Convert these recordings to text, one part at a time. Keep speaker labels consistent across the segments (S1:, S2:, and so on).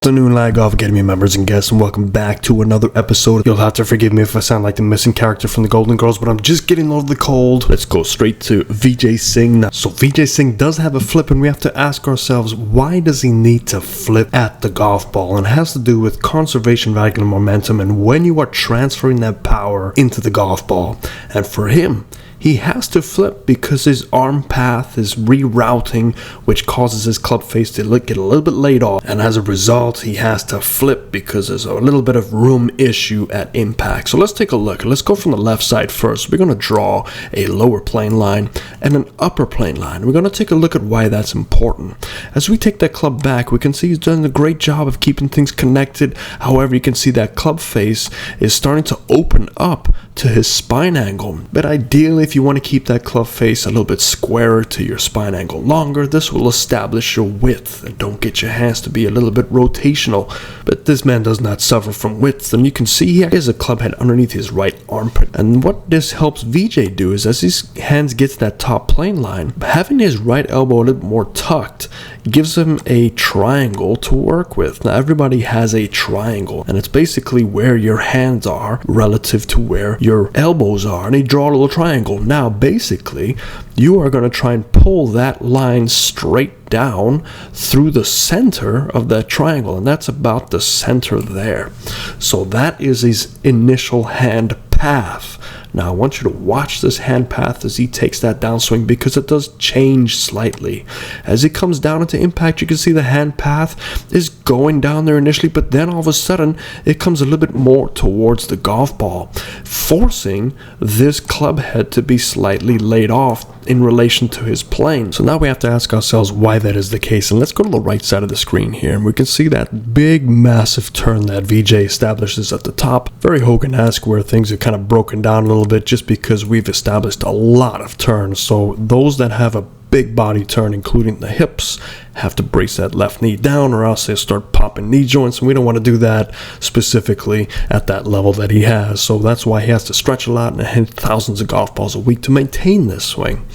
S1: Afternoon, Lag Off Academy members and guests, and welcome back to another episode. You'll have to forgive me if I sound like the missing character from the Golden Girls, but I'm just getting over the cold. Let's go straight to Vijay Singh now. So Vijay Singh does have a flip, and we have to ask ourselves, why does he need to flip at the golf ball? And it has to do with conservation of angular momentum and when you are transferring that power into the golf ball. And for him, he has to flip because his arm path is rerouting, which causes his club face to get a little bit laid off. And as a result, he has to flip because there's a little bit of room issue at impact. So let's take a look. Let's go from the left side first. We're going to draw a lower plane line and an upper plane line. We're going to take a look at why that's important. As we take that club back, we can see he's done a great job of keeping things connected. However, you can see that club face is starting to open up to his spine angle. But ideally, if you want to keep that club face a little bit squarer to your spine angle longer, this will establish your width and don't get your hands to be a little bit rotational. But this man does not suffer from width, and you can see he has a club head underneath his right armpit. And what this helps Vijay do is, as his hands get to that top plane line, having his right elbow a little bit more tucked gives him a triangle to work with. Now everybody has a triangle, and it's basically where your hands are relative to where your elbows are, and they draw a little triangle. Now basically you are going to try and pull that line straight down through the center of that triangle, and that's about the center there. So that is his initial hand path. Now I want you to watch this hand path as he takes that downswing, because it does change slightly. As it comes down into impact, you can see the hand path is going down there initially, but then all of a sudden it comes a little bit more towards the golf ball, forcing this club head to be slightly laid off in relation to his plane. So now we have to ask ourselves why that is the case. And let's go to the right side of the screen here, and we can see that big massive turn that Vijay establishes at the top. Very Hogan-esque, where things are kind of broken down a little bit just because we've established a lot of turns. So those that have a big body turn, including the hips, have to brace that left knee down, or else they start popping knee joints, and we don't want to do that specifically at that level that he has. So that's why he has to stretch a lot and hit thousands of golf balls a week to maintain this swing.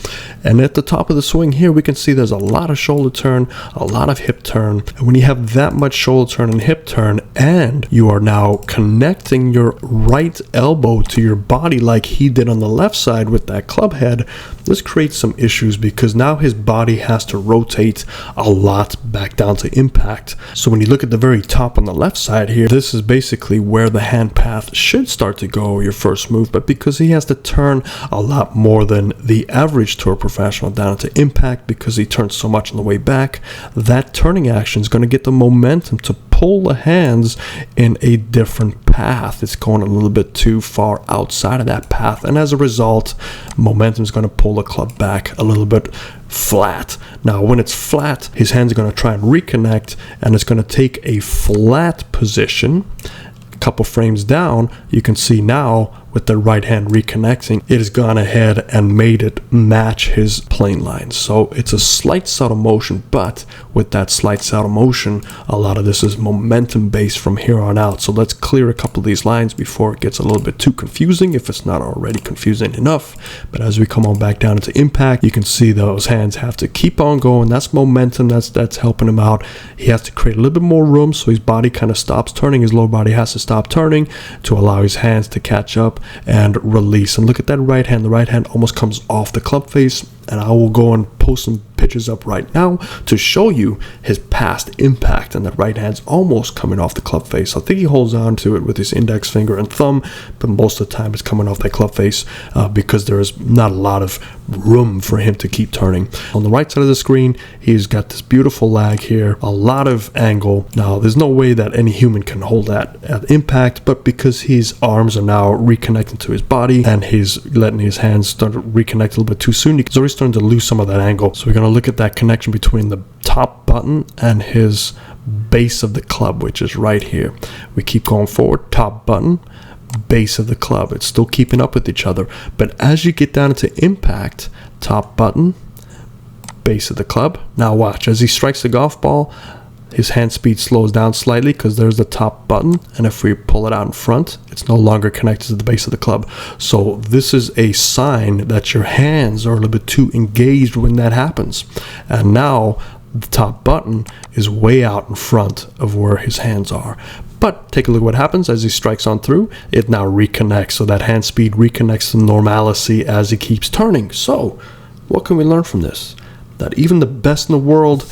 S1: And at the top of the swing here, we can see there's a lot of shoulder turn, a lot of hip turn. And when you have that much shoulder turn and hip turn, and you are now connecting your right elbow to your body like he did on the left side with that club head, this creates some issues, because now his body has to rotate a lot back down to impact. So when you look at the very top on the left side here, this is basically where the hand path should start to go, your first move. But because he has to turn a lot more than the average tour professional down to impact, because he turns so much on the way back, that turning action is going to get the momentum to pull the hands in a different path. It's going a little bit too far outside of that path, and as a result, momentum is going to pull the club back a little bit flat. Now when it's flat, his hands are going to try and reconnect, and it's going to take a flat position. A couple frames down, you can see now with the right hand reconnecting, it has gone ahead and made it match his plane line. So it's a slight subtle motion, but with that slight subtle motion, a lot of this is momentum based from here on out. So let's clear a couple of these lines before it gets a little bit too confusing, if it's not already confusing enough. But as we come on back down into impact, you can see those hands have to keep on going. That's momentum, that's helping him out. He has to create a little bit more room, so his body kind of stops turning. His lower body has to stop turning to allow his hands to catch up and release. And look at that right hand. The right hand almost comes off the club face, and I will go and post some pictures up right now to show you his past impact, and that right hand's almost coming off the club face. I think he holds on to it with his index finger and thumb, but most of the time it's coming off that club face because there is not a lot of room for him to keep turning. On the right side of the screen, he's got this beautiful lag here, a lot of angle. Now there's no way that any human can hold that at impact, but because his arms are now reconnecting to his body and he's letting his hands start to reconnect a little bit too soon, he's already starting to lose some of that angle. So we're going to look at that connection between the top button and his base of the club, which is right here. We keep going forward, top button, base of the club. It's still keeping up with each other. But as you get down into impact, top button, base of the club. Now watch, as he strikes the golf ball, his hand speed slows down slightly because there's the top button, and if we pull it out in front, it's no longer connected to the base of the club. So this is a sign that your hands are a little bit too engaged when that happens. And now the top button is way out in front of where his hands are. But take a look at what happens as he strikes on through. It now reconnects, so that hand speed reconnects to normalcy as he keeps turning. So, what can we learn from this? That even the best in the world,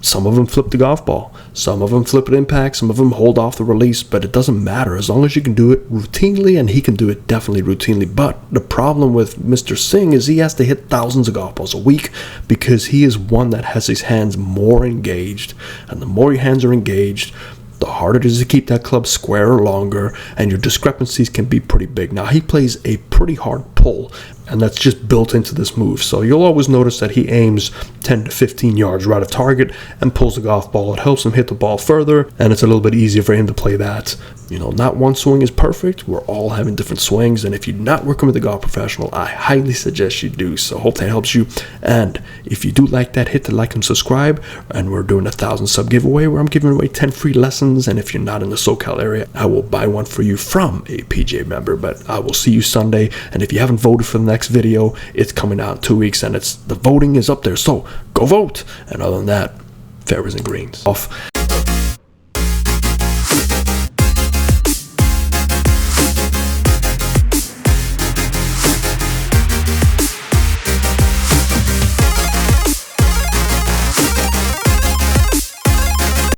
S1: some of them flip the golf ball, some of them flip at impact, some of them hold off the release, but it doesn't matter as long as you can do it routinely, and he can do it definitely routinely. But the problem with Mr. Singh is he has to hit thousands of golf balls a week because he is one that has his hands more engaged, and the more your hands are engaged, the harder it is to keep that club square or longer, and your discrepancies can be pretty big. Now, he plays a pretty hard pull, and that's just built into this move. So you'll always notice that he aims 10 to 15 yards right of target and pulls the golf ball. It helps him hit the ball further, and it's a little bit easier for him to play that. You know, not one swing is perfect. We're all having different swings, and if you're not working with a golf professional, I highly suggest you do. So hope that helps you. And if you do like that, hit the like and subscribe. And we're doing a 1,000 sub giveaway where I'm giving away 10 free lessons. And if you're not in the SoCal area, I will buy one for you from a PJ member. But I will see you Sunday. And if you haven't voted for the next video, it's coming out in 2 weeks, and the voting is up there. So go vote. And other than that, fairways and greens off.